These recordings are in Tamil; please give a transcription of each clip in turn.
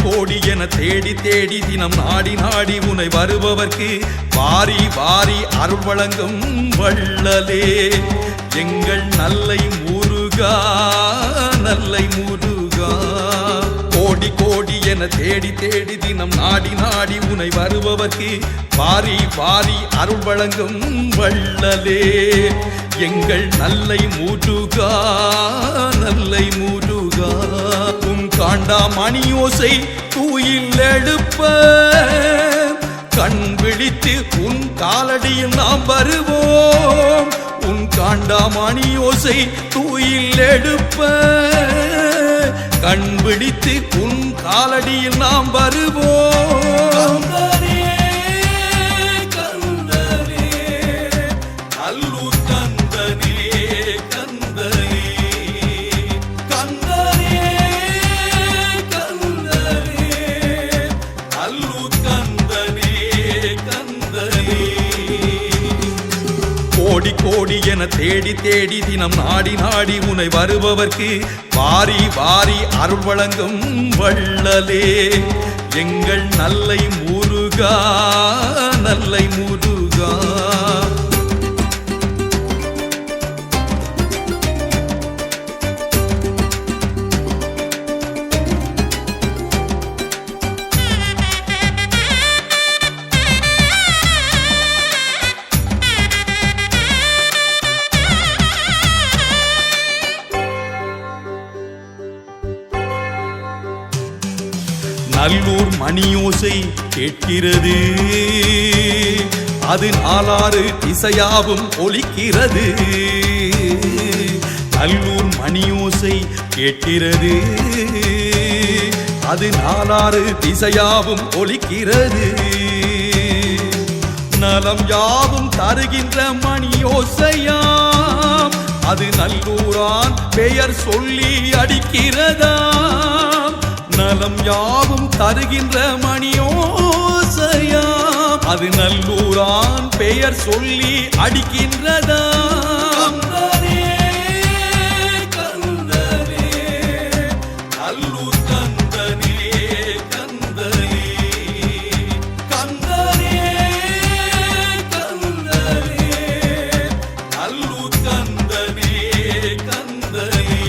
கோடி என தேடி தேடி தினம் நாடி நாடி உனை வருபவர்க்கு வாரி வாரி அருள் வழங்கும் வள்ளலே எங்கள் நல்லை முருகா நல்லை முருகா. கோடி கோடி என தேடி தேடி தினம் நாடி நாடி உனை வருபவர்க்கு வாரி வாரி அருள் வழங்கும் வள்ளலே எங்கள் நல்லை முருகா நல்லை முருகா. உன் காண்டா மணியோசை தூயில் எழுப்ப கண் விழித்து உன் காலடியில் நாம் வருவோம். உன் காண்டா மணியோசை தூயில் எழுப்ப கண் விழித்து உன் காலடியில் நாம் வருவோம். கோடி கோடி என தேடி தேடி தினம் நாடி நாடி உனை வருபவர்க்கு வாரி வாரி அருள் வழங்கும் வள்ளலே எங்கள் நல்லை முருகா நல்லை முருகா. நல்லூர் மணியோசை கேட்கிறது அது நாலாறு திசையாவும் ஒலிக்கிறது. நல்லூர் மணியோசை கேட்கிறது அது நாலாறு திசையாவும் ஒலிக்கிறது. நலம் யாவும் தருகின்ற மணியோசையாம் அது நல்லூரான் பெயர் சொல்லி அடிக்கிறதாம். நலம் யாவும் தருகின்ற மணியோசையாம் அது நல்லூரான் பெயர் சொல்லி அடிக்கின்றதாம். நல்லூர் கந்தனே கந்தனே கந்தனே கந்தனே நல்லூர் கந்தனே கந்தனே.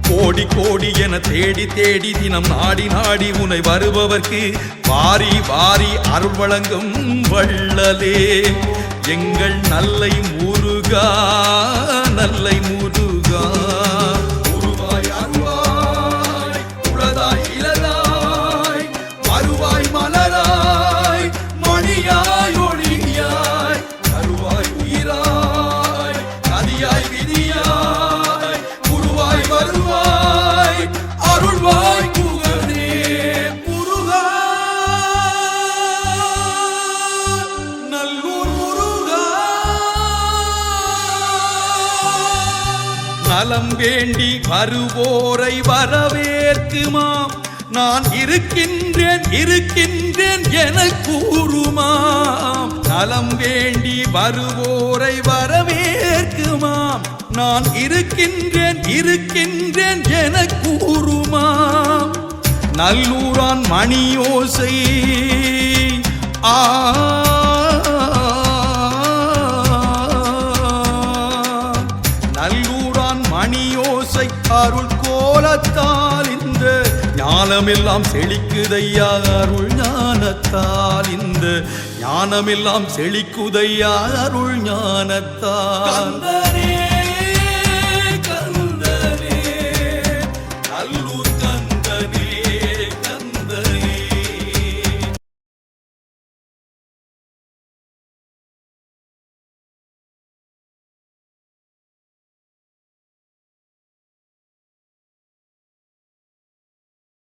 கோடி கோடி என தேடி தேடி தினம் நாடி நாடி உனை வருபவர்க்கு வாரி வாரி அருள் வழங்கும் வள்ளலே எங்கள் நல்லை முருகா நல்லை முருகா. உருவாய் அருவாய் உளதாய் இளதாய் வருவாய் மலராய் மணியாய் ஒளியாய் அருவாய் உயிராய் நதியாய் விதியாய் உருவாய் வருவாய் அருள்வாய் புகழே முருகா நல்லூர் முருகா. நலம் வேண்டி வருவோரை வரவேற்குமாம் நான் இருக்கின்றேன் இருக்கின்றேன் என கூறுமாம். நலம் வேண்டி வருவோரை வரவேற்குமாம் நான் இருக்கின்றேன் இருக்கின்றேன் என கூறுமாம். நல்லூரான் மணியோசை நல்லூரான் மணியோசை அருள் கோலத்தால் இந்த ஞானமெல்லாம் செழிக்குதையா அருள் ஞானத்தால் இந்த ஞானமெல்லாம் செழிக்குதையா அருள் ஞானத்தால்.